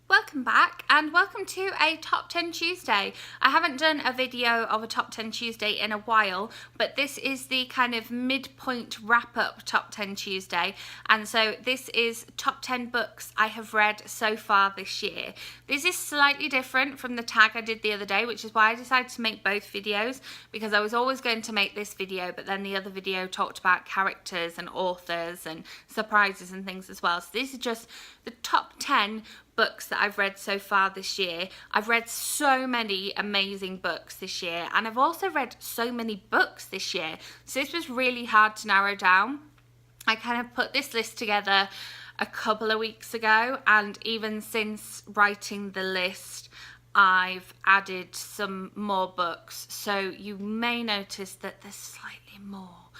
Welcome back and welcome to a Top 10 Tuesday. I haven't done a video of a Top 10 Tuesday in a while, but this is the kind of midpoint wrap-up Top 10 Tuesday, and so this is Top 10 books I have read so far this year. This is slightly different from the tag I did the other day, which is why I decided to make both videos, because I was always going to make this video, but then the other video talked about characters and authors and surprises and things as well. So this is just the top 10 books that I've read so far this year. I've read so many amazing books this year, and I've also read so many books this year, so this was really hard to narrow down. I kind of put this list together a couple of weeks ago, and even since writing the list I've added some more books, so you may notice that there's slightly more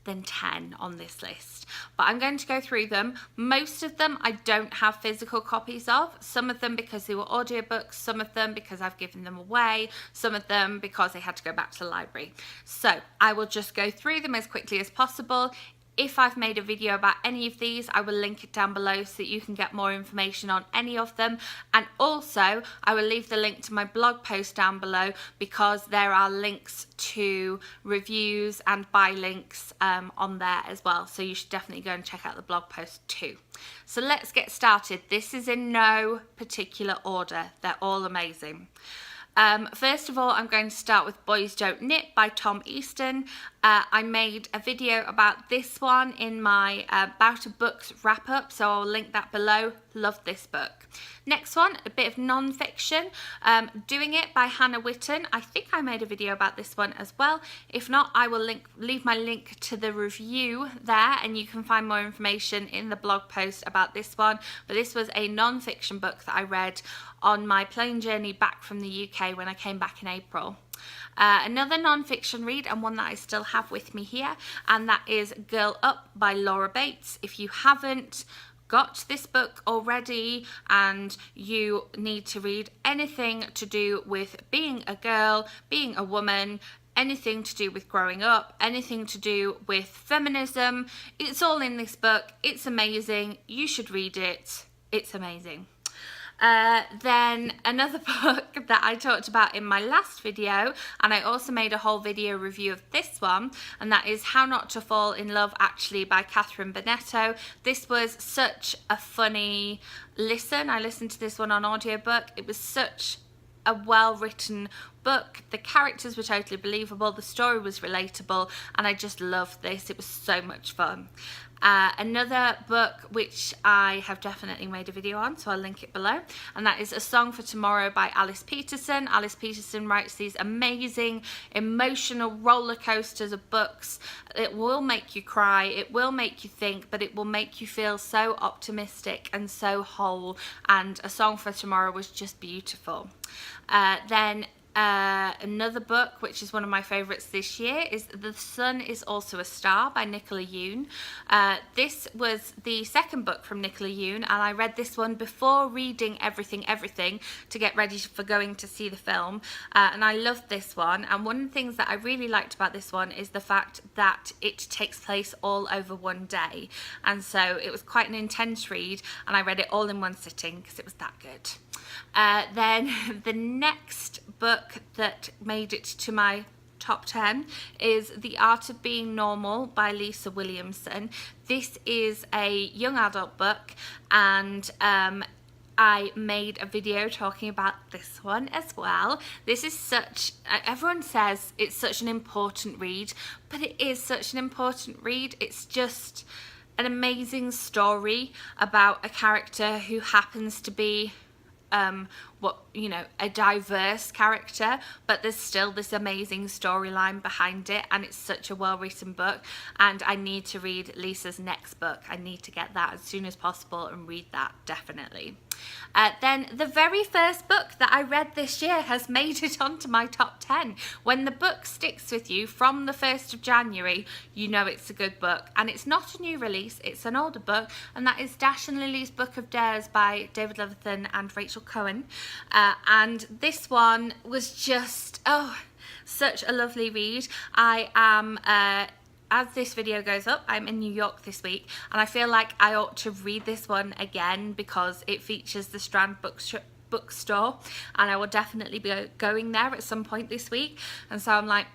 than 10 on this list, but I'm going to go through them. Most of them I don't have physical copies of, some of them because they were audiobooks, some of them because I've given them away, some of them because they had to go back to the library. So I will just go through them as quickly as possible. If I've made a video about any of these, I will link it down below so that you can get more information on any of them. And also, I will leave the link to my blog post down below, because there are links to reviews and buy links on there as well. So you should definitely go and check out the blog post too. So let's get started. This is in no particular order. They're all amazing. First of all, I'm going to start with Boys Don't Knit by Tom Easton. I made a video about this one in my About a Books wrap-up, so I'll link that below. Love this book. Next one, a bit of non-fiction, Doing It by Hannah Witten. I think I made a video about this one as well. If not, I will leave my link to the review there, and you can find more information in the blog post about this one. But this was a non-fiction book that I read on my plane journey back from the UK when I came back in April. Another non-fiction read, and one that I still have with me here, and that is Girl Up by Laura Bates. If you haven't got this book already and you need to read anything to do with being a girl, being a woman, anything to do with growing up, anything to do with feminism, it's all in this book. It's amazing. You should read it. It's amazing. Then another book that I talked about in my last video, and I also made a whole video review of this one, and that is How Not to Fall in Love Actually by Catherine Bonetto. This was such a funny listen. I listened to this one on audiobook. It was such a well-written book. The characters were totally believable, the story was relatable, and I just loved this. It was so much fun. Another book which I have definitely made a video on, so I'll link it below, and that is A Song for Tomorrow by Alice Peterson. Alice Peterson writes these amazing emotional roller coasters of books. It will make you cry, it will make you think, but it will make you feel so optimistic and so whole, and A Song for Tomorrow was just beautiful. Then another book which is one of my favourites this year is The Sun Is Also a Star by Nicola Yoon. This was the second book from Nicola Yoon, and I read this one before reading Everything Everything to get ready for going to see the film, and I loved this one. And one of the things that I really liked about this one is the fact that it takes place all over one day, and so it was quite an intense read, and I read it all in one sitting because it was that good. Then the next book that made it to my top 10 is The Art of Being Normal by Lisa Williamson. This is a young adult book, and I made a video talking about this one as well. This is such, everyone says it's such an important read, but it is such an important read. It's just an amazing story about a character who happens to be a diverse character, but there's still this amazing storyline behind it, and it's such a well-written book, and I need to read Lisa's next book. I need to get that as soon as possible and read that definitely. Then the very first book that I read this year has made it onto my top 10. When the book sticks with you from the 1st of January, you know it's a good book. And it's not a new release, it's an older book, and that is Dash and Lily's Book of Dares by David Levithan and Rachel Cohen. And this one was just, such a lovely read. I am as this video goes up, I'm in New York this week, and I feel like I ought to read this one again because it features the Strand bookstore, and I will definitely be going there at some point this week. And so I'm like,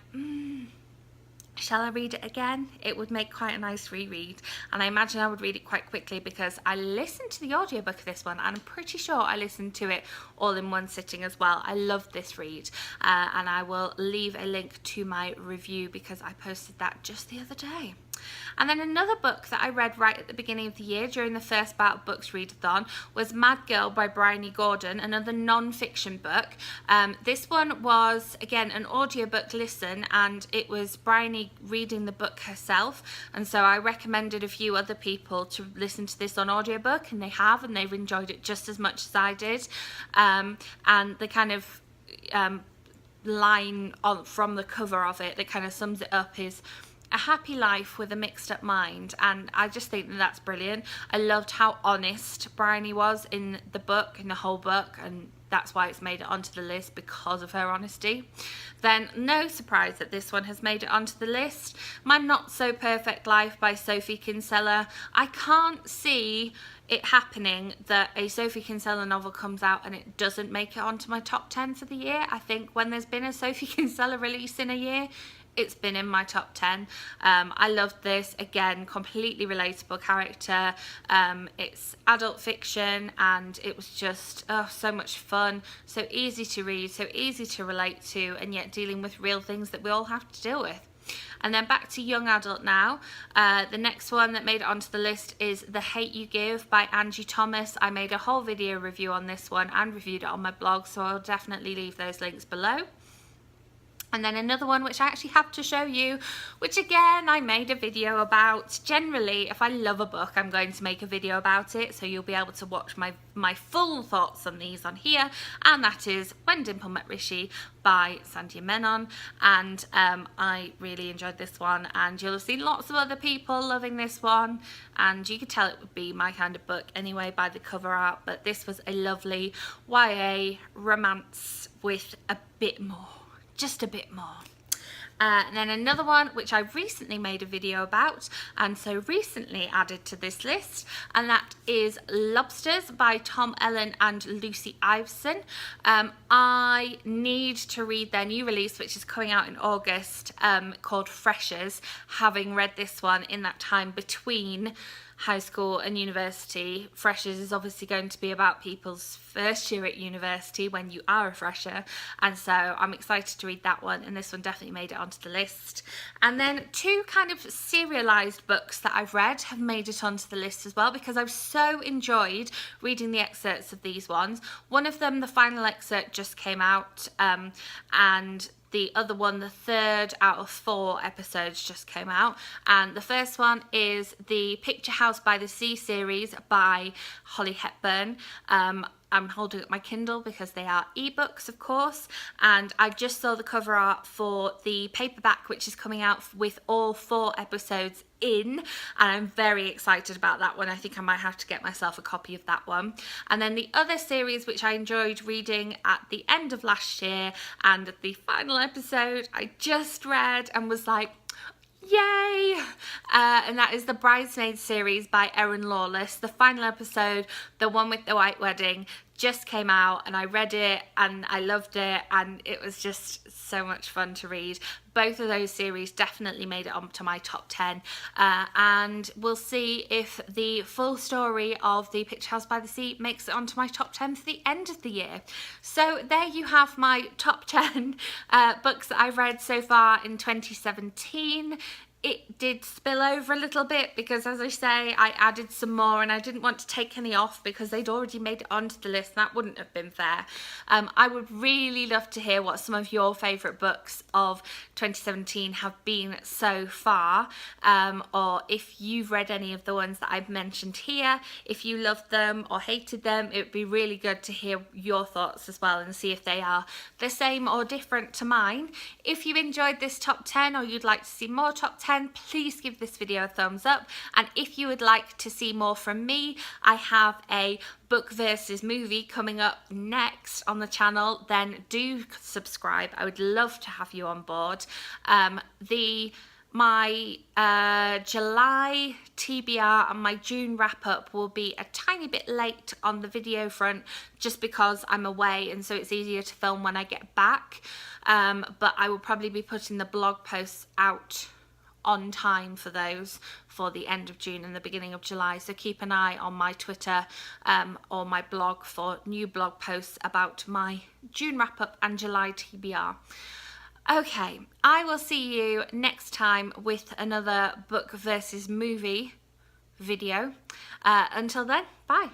shall I read it again? It would make quite a nice reread, and I imagine I would read it quite quickly because I listened to the audiobook of this one, and I'm pretty sure I listened to it all in one sitting as well. I loved this read, and I will leave a link to my review because I posted that just the other day. And then another book that I read right at the beginning of the year during the first bout of Books Readathon was Mad Girl by Bryony Gordon, another non-fiction book. This one was, again, an audiobook listen, and it was Bryony reading the book herself, and so I recommended a few other people to listen to this on audiobook, and they have, and they've enjoyed it just as much as I did. And the kind of line from the cover of it that kind of sums it up is a happy life with a mixed up mind, and I just think that that's brilliant. I loved how honest Bryony was in the book, in the whole book, and that's why it's made it onto the list, because of her honesty. Then no surprise that this one has made it onto the list, My Not So Perfect Life by Sophie Kinsella. I can't see it happening that a Sophie Kinsella novel comes out and it doesn't make it onto my top 10 for the year. I think when there's been a Sophie Kinsella release in a year, it's been in my top 10. I loved this. Again, completely relatable character. It's adult fiction, and it was just so much fun, so easy to read, so easy to relate to, and yet dealing with real things that we all have to deal with. And then back to young adult now. The next one that made it onto the list is The Hate You Give by Angie Thomas. I made a whole video review on this one and reviewed it on my blog, so I'll definitely leave those links below. And then another one which I actually have to show you, which again I made a video about. Generally, if I love a book, I'm going to make a video about it, so you'll be able to watch my full thoughts on these on here, and that is When Dimple Met Rishi by Sandhya Menon. And I really enjoyed this one, and you'll have seen lots of other people loving this one, and you could tell it would be my kind of book anyway by the cover art. But this was a lovely YA romance with a bit more. Just a bit more. And then another one which I recently made a video about, and so recently added to this list, and that is Lobsters by Tom Ellen and Lucy Iveson. I need to read their new release, which is coming out in August, called Freshers, having read this one in that time between high school and university. Freshers is obviously going to be about people's first year at university when you are a fresher, and so I'm excited to read that one, and this one definitely made it onto the list. And then two kind of serialized books that I've read have made it onto the list as well, because I've so enjoyed reading the excerpts of these ones. One of them, the final excerpt, just came out, and the other one, the third out of 4 episodes, just came out. And the first one is the Picture House by the Sea series by Holly Hepburn. I'm holding up my Kindle because they are ebooks, of course, and I just saw the cover art for the paperback, which is coming out with all 4 episodes in, and I'm very excited about that one. I think I might have to get myself a copy of that one. And then the other series which I enjoyed reading at the end of last year, and the final episode I just read and was like, yay! And that is the Bridesmaids series by Erin Lawless. The final episode, the one with the white wedding, just came out, and I read it and I loved it, and it was just so much fun to read. Both of those series definitely made it onto my top 10, and we'll see if the full story of the Picture House by the Sea makes it onto my top 10 for the end of the year. So there you have my top 10 books that I've read so far in 2017. It did spill over a little bit because, as I say, I added some more, and I didn't want to take any off because they'd already made it onto the list. That wouldn't have been fair. I would really love to hear what some of your favourite books of 2017 have been so far, or if you've read any of the ones that I've mentioned here, if you loved them or hated them. It would be really good to hear your thoughts as well and see if they are the same or different to mine. If you enjoyed this top 10 or you'd like to see more top 10, please give this video a thumbs up, and if you would like to see more from me, I have a book versus movie coming up next on the channel, then do subscribe. I would love to have you on board. The My July TBR and my June wrap up will be a tiny bit late on the video front, just because I'm away and so it's easier to film when I get back. But I will probably be putting the blog posts out on time for those for the end of June and the beginning of July, so keep an eye on my Twitter or my blog for new blog posts about my June wrap up and July TBR. Okay, I will see you next time with another book versus movie video. Until then, bye.